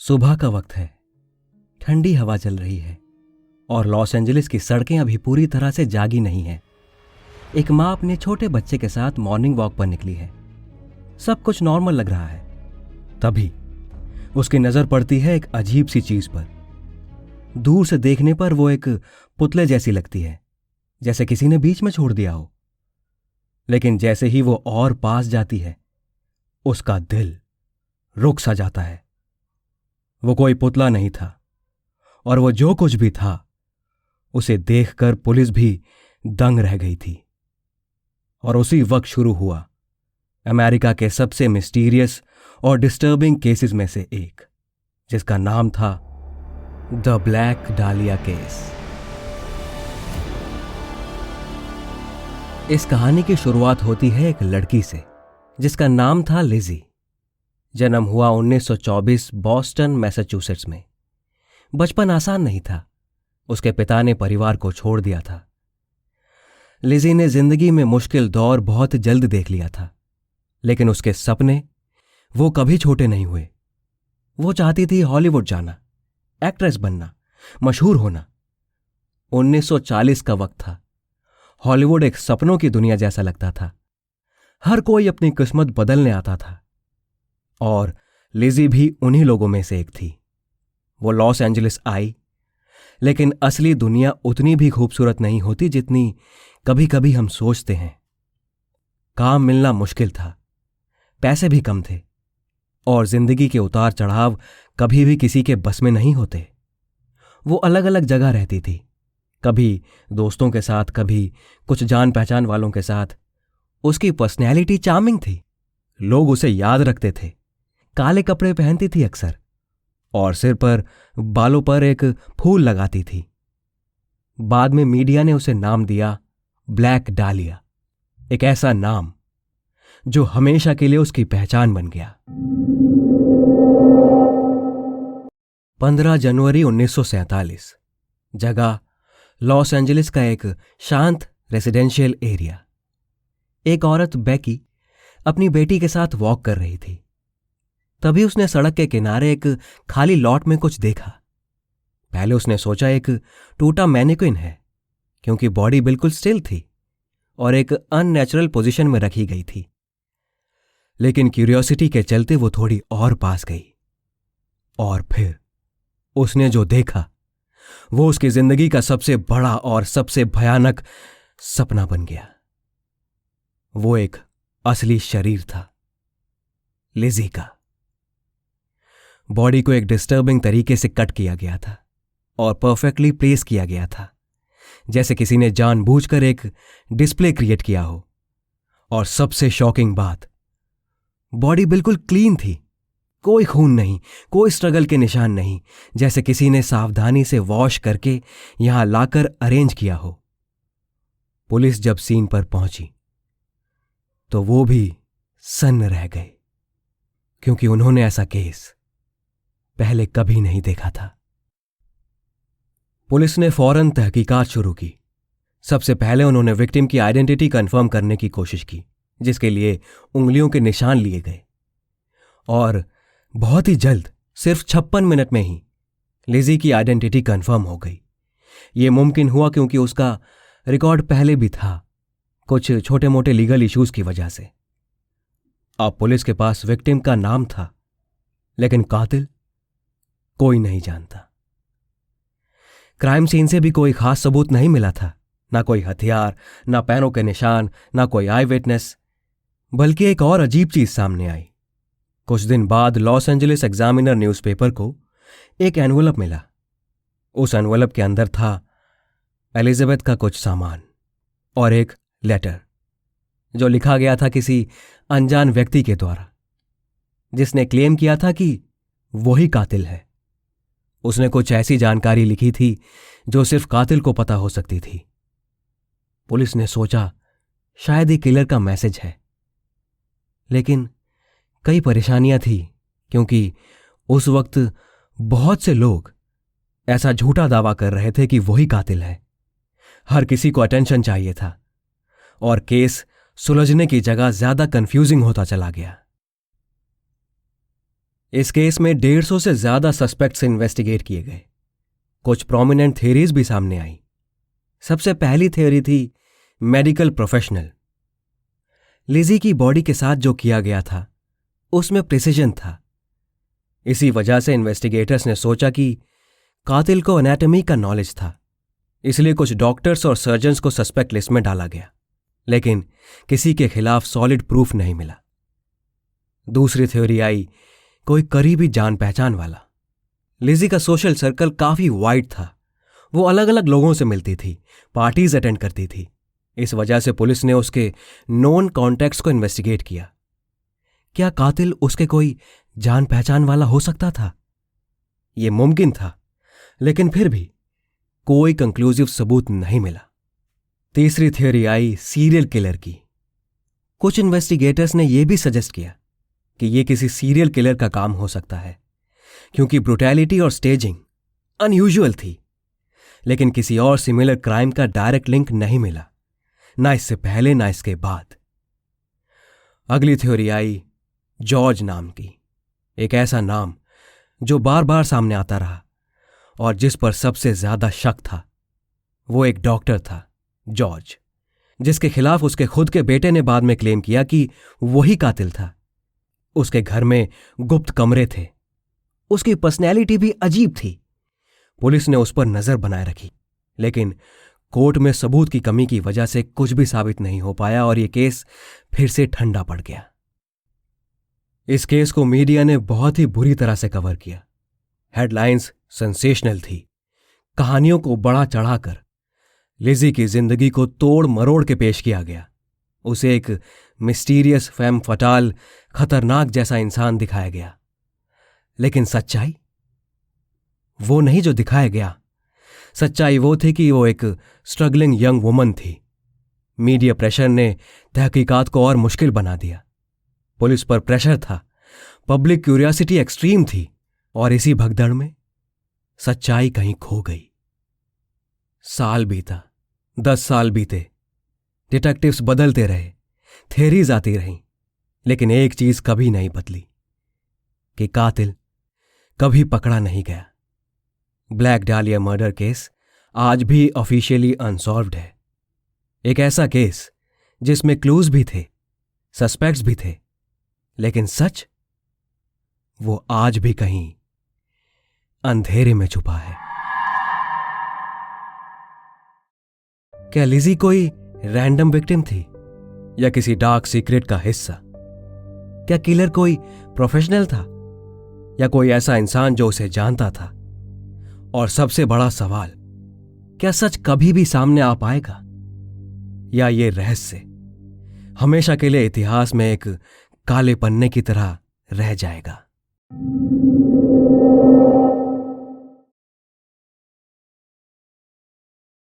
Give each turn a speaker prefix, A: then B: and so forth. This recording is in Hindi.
A: सुबह का वक्त है। ठंडी हवा चल रही है और लॉस एंजलिस की सड़कें अभी पूरी तरह से जागी नहीं हैं। एक माँ अपने छोटे बच्चे के साथ मॉर्निंग वॉक पर निकली है। सब कुछ नॉर्मल लग रहा है। तभी उसकी नजर पड़ती है एक अजीब सी चीज पर। दूर से देखने पर वो एक पुतले जैसी लगती है, जैसे किसी ने बीच में छोड़ दिया हो। लेकिन जैसे ही वो और पास जाती है, उसका दिल रुक सा जाता है। वो कोई पुतला नहीं था, और वो जो कुछ भी था उसे देखकर पुलिस भी दंग रह गई थी। और उसी वक्त शुरू हुआ अमेरिका के सबसे मिस्टीरियस और डिस्टर्बिंग केसेस में से एक, जिसका नाम था द ब्लैक डालिया केस। इस कहानी की शुरुआत होती है एक लड़की से जिसका नाम था लिजी। जन्म हुआ 1924 बॉस्टन मैसाचुसेट्स में। बचपन आसान नहीं था। उसके पिता ने परिवार को छोड़ दिया था। लिजी ने जिंदगी में मुश्किल दौर बहुत जल्द देख लिया था, लेकिन उसके सपने वो कभी छोटे नहीं हुए। वो चाहती थी हॉलीवुड जाना, एक्ट्रेस बनना, मशहूर होना। 1940 का वक्त था। हॉलीवुड एक सपनों की दुनिया जैसा लगता था। हर कोई अपनी किस्मत बदलने आता था, और लिजी भी उन्हीं लोगों में से एक थी। वो लॉस एंजलिस आई, लेकिन असली दुनिया उतनी भी खूबसूरत नहीं होती जितनी कभी कभी हम सोचते हैं। काम मिलना मुश्किल था, पैसे भी कम थे, और जिंदगी के उतार चढ़ाव कभी भी किसी के बस में नहीं होते। वो अलग अलग जगह रहती थी, कभी दोस्तों के साथ, कभी कुछ जान पहचान वालों के साथ। उसकी पर्सनैलिटी चार्मिंग थी। लोग उसे याद रखते थे। काले कपड़े पहनती थी अक्सर, और सिर पर, बालों पर एक फूल लगाती थी। बाद में मीडिया ने उसे नाम दिया ब्लैक डालिया, एक ऐसा नाम जो हमेशा के लिए उसकी पहचान बन गया। 15 जनवरी 1947। जगह लॉस एंजलिस का एक शांत रेजिडेंशियल एरिया। एक औरत बैकी अपनी बेटी के साथ वॉक कर रही थी। तभी उसने सड़क के किनारे एक खाली लॉट में कुछ देखा। पहले उसने सोचा एक टूटा मैनिक्विन है, क्योंकि बॉडी बिल्कुल स्टिल थी और एक अननेचुरल पोजीशन में रखी गई थी। लेकिन क्यूरियोसिटी के चलते वो थोड़ी और पास गई, और फिर उसने जो देखा वो उसकी जिंदगी का सबसे बड़ा और सबसे भयानक सपना बन गया। वो एक असली शरीर था, लिजी का। बॉडी को एक डिस्टर्बिंग तरीके से कट किया गया था और परफेक्टली प्लेस किया गया था, जैसे किसी ने जानबूझकर एक डिस्प्ले क्रिएट किया हो। और सबसे शॉकिंग बात, बॉडी बिल्कुल क्लीन थी। कोई खून नहीं, कोई स्ट्रगल के निशान नहीं, जैसे किसी ने सावधानी से वॉश करके यहां लाकर अरेंज किया हो। पुलिस जब सीन पर पहुंची तो वो भी सन्न रह गए, क्योंकि उन्होंने ऐसा केस पहले कभी नहीं देखा था। पुलिस ने फौरन तहकीकात शुरू की। सबसे पहले उन्होंने विक्टिम की आइडेंटिटी कंफर्म करने की कोशिश की, जिसके लिए उंगलियों के निशान लिए गए। और बहुत ही जल्द, सिर्फ 56 मिनट में ही लिजी की आइडेंटिटी कंफर्म हो गई। यह मुमकिन हुआ क्योंकि उसका रिकॉर्ड पहले भी था, कुछ छोटे मोटे लीगल इश्यूज की वजह से। अब पुलिस के पास विक्टिम का नाम था, लेकिन कातिल कोई नहीं जानता। क्राइम सीन से भी कोई खास सबूत नहीं मिला था, ना कोई हथियार, ना पैरों के निशान, ना कोई आई विटनेस। बल्कि एक और अजीब चीज सामने आई। कुछ दिन बाद लॉस एंजलिस एग्जामिनर न्यूज़पेपर को एक एनवलप मिला। उस एनवलप के अंदर था एलिजाबेथ का कुछ सामान और एक लेटर, जो लिखा गया था किसी अनजान व्यक्ति के द्वारा, जिसने क्लेम किया था कि वही कातिल है। उसने कुछ ऐसी जानकारी लिखी थी जो सिर्फ कातिल को पता हो सकती थी। पुलिस ने सोचा शायद ये किलर का मैसेज है, लेकिन कई परेशानियां थी, क्योंकि उस वक्त बहुत से लोग ऐसा झूठा दावा कर रहे थे कि वही कातिल है। हर किसी को अटेंशन चाहिए था, और केस सुलझने की जगह ज्यादा कंफ्यूजिंग होता चला गया। इस केस में 150 से ज्यादा सस्पेक्ट्स इन्वेस्टिगेट किए गए। कुछ प्रोमिनेंट थ्योरीज भी सामने आई। सबसे पहली थ्योरी थी मेडिकल प्रोफेशनल। लिजी की बॉडी के साथ जो किया गया था उसमें प्रिसिजन था। इसी वजह से इन्वेस्टिगेटर्स ने सोचा कि कातिल को एनाटॉमी का नॉलेज था, इसलिए कुछ डॉक्टर्स और सर्जन्स को सस्पेक्ट लिस्ट में डाला गया, लेकिन किसी के खिलाफ सॉलिड प्रूफ नहीं मिला। दूसरी थ्योरी आई कोई करीबी जान पहचान वाला। लिजी का सोशल सर्कल काफी वाइड था। वो अलग अलग लोगों से मिलती थी, पार्टीज अटेंड करती थी। इस वजह से पुलिस ने उसके नोन कॉन्टैक्ट्स को इन्वेस्टिगेट किया। क्या कातिल उसके कोई जान पहचान वाला हो सकता था? यह मुमकिन था, लेकिन फिर भी कोई कंक्लूसिव सबूत नहीं मिला। तीसरी थ्योरी आई सीरियल किलर की। कुछ इन्वेस्टिगेटर्स ने यह भी सजेस्ट किया कि यह किसी सीरियल किलर का काम हो सकता है, क्योंकि ब्रुटैलिटी और स्टेजिंग अनयूजुअल थी। लेकिन किसी और सिमिलर क्राइम का डायरेक्ट लिंक नहीं मिला, ना इससे पहले ना इसके बाद। अगली थ्योरी आई जॉर्ज नाम की। एक ऐसा नाम जो बार बार सामने आता रहा और जिस पर सबसे ज्यादा शक था। वो एक डॉक्टर था, जॉर्ज, जिसके खिलाफ उसके खुद के बेटे ने बाद में क्लेम किया कि वही कातिल था। उसके घर में गुप्त कमरे थे। उसकी पर्सनैलिटी भी अजीब थी। पुलिस ने उस पर नजर बनाए रखी, लेकिन कोर्ट में सबूत की कमी की वजह से कुछ भी साबित नहीं हो पाया और यह केस फिर से ठंडा पड़ गया। इस केस को मीडिया ने बहुत ही बुरी तरह से कवर किया। हेडलाइंस सेंसेशनल थी। कहानियों को बढ़ा चढ़ाकर लिजी की जिंदगी को तोड़ मरोड़ के पेश किया गया। उसे एक मिस्टीरियस, फैम फटाल, खतरनाक जैसा इंसान दिखाया गया। लेकिन सच्चाई वो नहीं जो दिखाया गया। सच्चाई वो थी कि वो एक स्ट्रगलिंग यंग वुमन थी। मीडिया प्रेशर ने तहकीकात को और मुश्किल बना दिया। पुलिस पर प्रेशर था, पब्लिक क्यूरियोसिटी एक्सट्रीम थी, और इसी भगदड़ में सच्चाई कहीं खो गई। साल बीता, 10 साल बीते, डिटेक्टिव्स बदलते रहे, थ्योरीज आती रहीं, लेकिन एक चीज कभी नहीं बदली कि कातिल कभी पकड़ा नहीं गया। ब्लैक डालिया मर्डर केस आज भी ऑफिशियली अनसॉल्व्ड है। एक ऐसा केस जिसमें क्लूज भी थे, सस्पेक्ट्स भी थे, लेकिन सच वो आज भी कहीं अंधेरे में छुपा है। क्या लिजी कोई रैंडम विक्टिम थी या किसी डार्क सीक्रेट का हिस्सा? क्या किलर कोई प्रोफेशनल था या कोई ऐसा इंसान जो उसे जानता था? और सबसे बड़ा सवाल, क्या सच कभी भी सामने आ पाएगा या ये रहस्य हमेशा के लिए इतिहास में एक काले पन्ने की तरह रह जाएगा?